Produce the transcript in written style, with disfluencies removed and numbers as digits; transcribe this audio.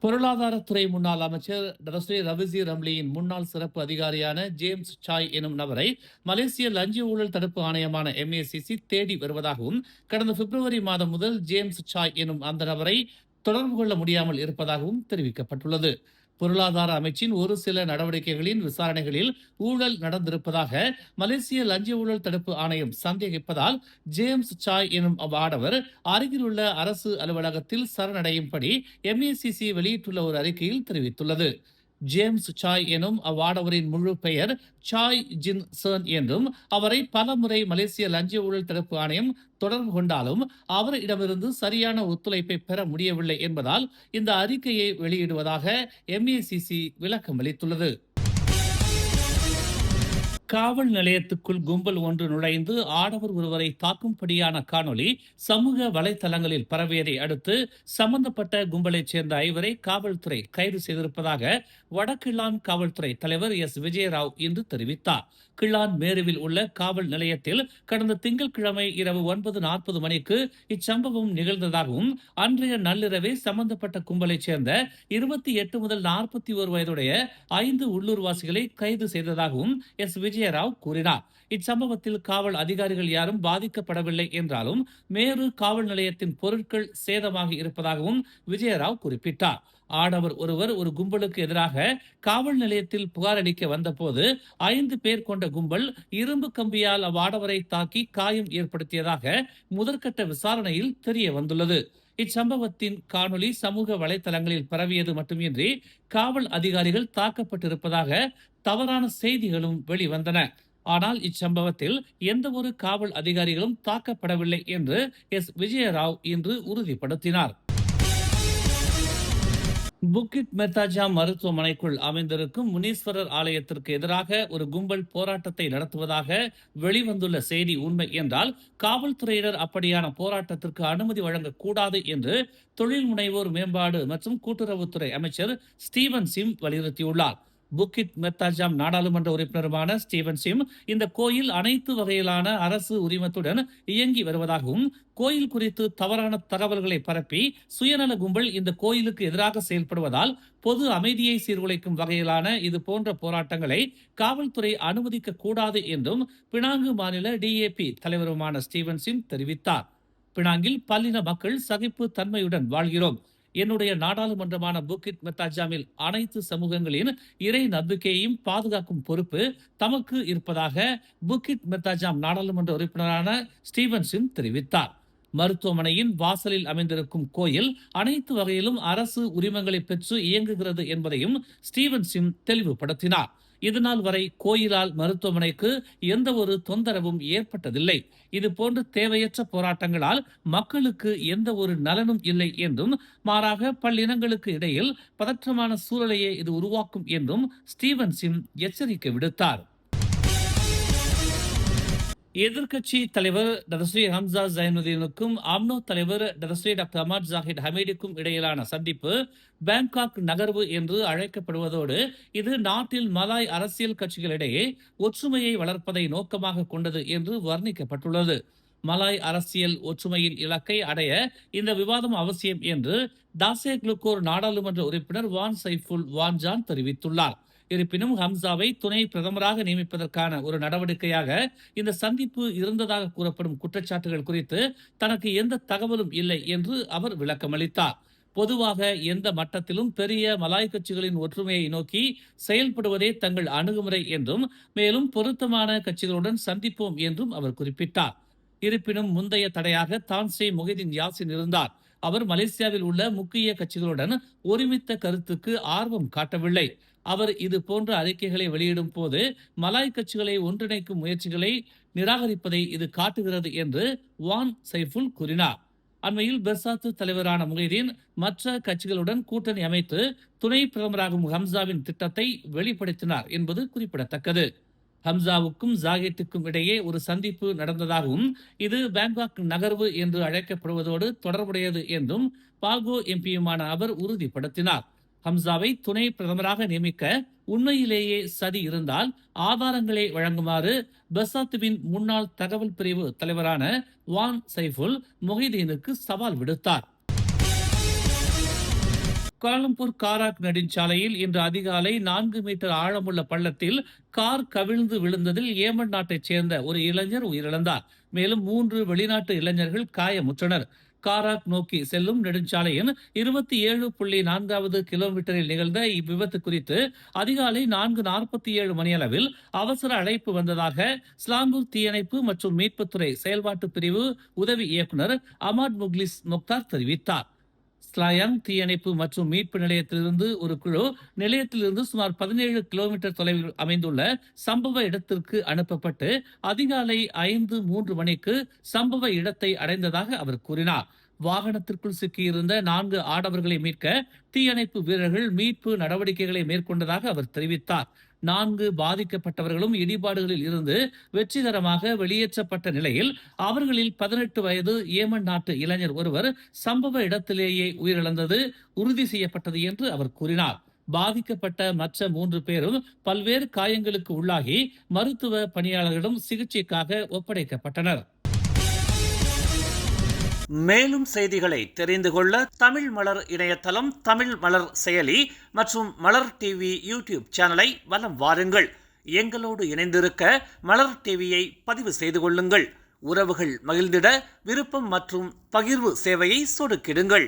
பொருளாதாரத்துறை முன்னாள் அமைச்சர் டரஸ்ரீ ரவிசி ரம்லியின் முன்னாள் சிறப்பு அதிகாரியான ஜேம்ஸ் சாய் எனும் நபரை மலேசிய லஞ்ச ஊழல் தடுப்பு ஆணையமான MACC தேடி வருவதாகவும் கடந்த பிப்ரவரி மாதம் முதல் ஜேம்ஸ் சாய் எனும் அந்த நபரை தொடர்பு கொள்ள முடியாமல் இருப்பதாகவும் தெரிவிக்கப்பட்டுள்ளது. பொருளாதார அமைச்சின் ஒரு சில நடவடிக்கைகளின் விசாரணைகளில் ஊழல் நடந்திருப்பதாக மலேசிய லஞ்ச ஊழல் தடுப்பு ஆணையம் சந்தேகிப்பதால் ஜேம்ஸ் சாய் எனும் அவ்வாடவர் அருகிலுள்ள அரசு அலுவலகத்தில் சரணடையும்படி MACC வெளியிட்டுள்ள ஒரு அறிக்கையில் தெரிவித்துள்ளது. ஜேம்ஸ் சாய் எனும் அவ்வாடவரின் முழு பெயர் சாய் ஜின் சர்ன் என்றும் அவரை பலமுறை மலேசிய லஞ்ச ஊழல் தடுப்பு ஆணையம் தொடர்பு கொண்டாலும் அவரிடமிருந்து சரியான ஒத்துழைப்பை பெற முடியவில்லை என்பதால் இந்த அறிக்கையை வெளியிடுவதாக MACC விளக்கம் அளித்துள்ளது. காவல் நிலையத்துக்குள் கும்பல் ஒன்று நுழைந்து ஆடவர் ஒருவரை தாக்கும்படியான காணொலி சமூக வலைதளங்களில் பரவியதை அடுத்து சம்பந்தப்பட்ட கும்பலைச் சேர்ந்த 5 காவல்துறை கைது செய்திருப்பதாக வடகிழான் காவல்துறை தலைவர் விஜயராவ் இன்று தெரிவித்தார். கிழான் மேருவில் உள்ள காவல் நிலையத்தில் கடந்த திங்கட்கிழமை இரவு 9:40 மணிக்கு இச்சம்பவம் நிகழ்ந்ததாகவும் அன்றைய நள்ளிரவே சம்பந்தப்பட்ட கும்பலைச் சேர்ந்த 28 முதல் 41 வயதுடைய 5 உள்ளூர்வாசிகளை கைது செய்ததாகவும் விஜயராவ் கூறினார். இச்சம்பவத்தில் காவல் அதிகாரிகள் யாரும் பாதிக்கப்படவில்லை என்றாலும் மேரு காவல் நிலையத்தின் பொருட்கள் சேதமாகி இருப்பதாகவும் விஜயராவ் குறிப்பிட்டார். ஆடவர் ஒருவர் ஒரு கும்பலுக்கு எதிராக காவல் நிலையத்தில் புகார் அளிக்க வந்தபோது 5 பேர் கொண்ட கும்பல் இரும்பு கம்பியால் அவ்வாடவரை தாக்கி காயம் ஏற்படுத்தியதாக முதற்கட்ட விசாரணையில் தெரிய வந்துள்ளது. இச்சம்பவத்தின் காணொலி சமூக வலைதளங்களில் பரவியது மட்டுமின்றி காவல் அதிகாரிகள் தாக்கப்பட்டிருப்பதாக தவறான செய்திகளும் வெளிவந்தன. ஆனால் இச்சம்பவத்தில் எந்த ஒரு காவல் அதிகாரிகளும் தாக்கப்படவில்லை என்று விஜயராவ் இன்று உறுதிப்படுத்தினார். புக்கிட் மெத்தாஜாம் மருத்துவமனைக்குள் அமைந்திருக்கும் முனீஸ்வரர் ஆலயத்திற்கு எதிராக ஒரு கும்பல் போராட்டத்தை நடத்துவதாக வெளிவந்துள்ள செய்தி உண்மை என்றால் காவல்துறையினர் அப்படியான போராட்டத்திற்கு அனுமதி வழங்கக்கூடாது என்று தொழில் முனைவோர் மேம்பாடு மற்றும் கூட்டுறவுத்துறை அமைச்சர் ஸ்டீவன் சிம் வலியுறுத்தியுள்ளார். புக்கிட் மெத்தாஜாம் நாடாளுமன்ற உறுப்பினருமான ஸ்டீவன் சிம் இந்த கோயில் அனைத்து வகையிலான அரசு உரிமத்துடன் இயங்கி வருவதாகவும் கோயில் குறித்து தவறான தகவல்களை பரப்பி சுயநல கும்பல் இந்த கோயிலுக்கு எதிராக செயல்படுவதால் பொது அமைதியை சீர்குலைக்கும் வகையிலான இது போன்ற போராட்டங்களை காவல்துறை அனுமதிக்க கூடாது என்றும் பினாங்கு மாநில DAP தலைவருமான ஸ்டீவன் சிம் தெரிவித்தார். பினாங்கில் பல்லின மக்கள் சகிப்பு தன்மையுடன் வாழ்கிறோம். என்னுடைய நாடாளுமன்றமான புக்கிட் மெத்தாஜாமில் அனைத்து சமூகங்களின் இறை நம்பிக்கையையும் பாதுகாக்கும் பொறுப்பு தமக்கு இருப்பதாக புக்கிட் மெத்தாஜாம் நாடாளுமன்ற உறுப்பினரான ஸ்டீவன் சிம் தெரிவித்தார். மருத்துவமனையின் வாசலில் அமைந்திருக்கும் கோயில் அனைத்து வகையிலும் அரசு உரிமங்களை பெற்று இயங்குகிறது என்பதையும் ஸ்டீவன் சிம் தெளிவுபடுத்தினார். இதுநாள் வரை கோயிலால் மருத்துவமனைக்கு எந்த ஒரு தொந்தரவும் ஏற்பட்டதில்லை. இது போன்ற தேவையற்ற போராட்டங்களால் மக்களுக்கு எந்த ஒரு நலனும் இல்லை என்றும் மாறாக பல்லினங்களுக்கு இடையில் பதற்றமான சூழலையே இது உருவாக்கும் என்றும் ஸ்டீவன் சிம் எச்சரிக்கை விடுத்தார். எதிர்க்கட்சி தலைவர் டரஸ்ரீ ஹம்சா ஜைனுதீனுக்கும் அம்னோ தலைவர் டரஸ்ரீ டாக்டர் அஹ்மத் ஜாஹித் ஹமீடுக்கும் இடையிலான சந்திப்பு பேங்காக் நகர்வு என்று அழைக்கப்படுவதோடு இது நாட்டில் மலாய் அரசியல் கட்சிகளிடையே ஒற்றுமையை வளர்ப்பதை நோக்கமாக கொண்டது என்று வர்ணிக்கப்பட்டுள்ளது. மலாய் அரசியல் ஒற்றுமையின் இலக்கை அடைய இந்த விவாதம் அவசியம் என்று தாசே குளுக்கோர் நாடாளுமன்ற உறுப்பினர் வான் சைஃபுல் வான்ஜான் தெரிவித்துள்ளார். இருப்பினும் ஹம்சாவை துணை பிரதமராக நியமிப்பதற்கான ஒரு நடவடிக்கையாக இந்த சந்திப்பு இருந்ததாக கூறப்படும் குற்றச்சாட்டுகள் குறித்து தனக்கு எந்த தகவலும் இல்லை என்று அவர் விளக்கமளித்தார். பொதுவாக எந்த மட்டத்திலும் பெரிய மலாய் கட்சிகளின் ஒற்றுமையை நோக்கி செயல்படுவதே தங்கள் அணுகுமுறை என்றும் மேலும் பொருத்தமான கட்சிகளுடன் சந்திப்போம் என்றும் அவர் குறிப்பிட்டார். இருப்பினும் முந்தைய தடையாக தான்ஸ்ரீ முஹிதீன் யாசின் இருந்தார். அவர் மலேசியாவில் உள்ள முக்கிய கட்சிகளுடன் ஒருமித்த கருத்துக்கு ஆர்வம் காட்டவில்லை. அவர் இது போன்ற அறிக்கைகளை வெளியிடும் போது மலாய் கட்சிகளை ஒன்றிணைக்கும் முயற்சிகளை நிராகரிப்பதை இது காட்டுகிறது என்று வான் சைஃபுல் கூறினார். அண்மையில் பெர்சாத்து தலைவரான முஹிதீன் மற்ற கட்சிகளுடன் கூட்டணி அமைத்து துணை பிரதமராகும் ஹம்சாவின் திட்டத்தை வெளிப்படுத்தினார் என்பது குறிப்பிடத்தக்கது. ஹம்சாவுக்கும் ஜாகித்துக்கும் இடையே ஒரு சந்திப்பு நடந்ததாகவும் இது பேங்காக் நகர்வு என்று அழைக்கப்படுவதோடு தொடர்புடையது என்றும் பாகோ எம்பியுமான அவர் உறுதிப்படுத்தினார். ஹம்சாவை துணை பிரதமராக நியமிக்க உண்மையிலேயே சதி இருந்தால் ஆதாரங்களை வழங்குமாறு பெர்சாத்துவின் முன்னாள் தகவல் பிரிவு தலைவரான வான் சைஃபுல் முஹிதீனுக்கு சவால் விடுத்தார். கோலாலம்பூர் காராக் நெடுஞ்சாலையில் இன்று அதிகாலை 4 மீட்டர் ஆழமுள்ள பள்ளத்தில் கார் கவிழ்ந்து விழுந்ததில் ஏமன் நாட்டைச் சேர்ந்த ஒரு இளைஞர் உயிரிழந்தார். மேலும் 3 வெளிநாட்டு இளைஞர்கள் காயமுற்றனர். காராக் நோக்கி செல்லும் நெடுஞ்சாலையின் 27.4வது கிலோமீட்டரில் நிகழ்ந்த இவ்விபத்து குறித்து அதிகாலை 4:47 மணியளவில் அவசர அழைப்பு வந்ததாக ஸ்லாங்கூர் தீயணைப்பு மற்றும் மீட்புத்துறை செயல்பாட்டு பிரிவு உதவி இயக்குனர் அமாட் முக்லிஸ் முக்தார் தெரிவித்தார். ஸ்லாயாங் தீயணைப்பு மற்றும் மீட்பு நிலையத்திலிருந்து ஒரு குழு நிலையத்திலிருந்து சுமார் 17 கிலோமீட்டர் தொலைவில் அமைந்துள்ள சம்பவ இடத்திற்கு அனுப்பப்பட்டு அதிகாலை 5:03 மணிக்கு சம்பவ இடத்தை அடைந்ததாக அவர் கூறினார். வாகனத்திற்குள் சிக்கியிருந்த 4 ஆடவர்களை மீட்க தீயணைப்பு வீரர்கள் மீட்பு நடவடிக்கைகளை மேற்கொண்டதாக அவர் தெரிவித்தார். 4 பாதிக்கப்பட்டவர்களும் இடிபாடுகளில் இருந்து வெற்றிகரமாக வெளியேற்றப்பட்ட நிலையில் அவர்களில் 18 வயது ஏமன் நாட்டு இளைஞர் ஒருவர் சம்பவ இடத்திலேயே உயிரிழந்தது உறுதி செய்யப்பட்டது என்று அவர் கூறினார். பாதிக்கப்பட்ட மற்ற 3 பேரும் பல்வேறு காயங்களுக்கு உள்ளாகி மருத்துவ பணியாளர்களிடம் சிகிச்சைக்காக ஒப்படைக்கப்பட்டனர். மேலும் செய்திகளை தெரிந்து கொள்ள தமிழ் மலர் இணையதளம், தமிழ் மலர் செயலி மற்றும் மலர் டிவி யூடியூப் சேனலை வலம் வாருங்கள். எங்களோடு இணைந்திருக்க மலர் டிவியை பதிவு செய்து கொள்ளுங்கள். உறவுகள் மகிழ்ந்திட விருப்பம் மற்றும் பகிர்வு சேவையை சொடுக்கிடுங்கள்.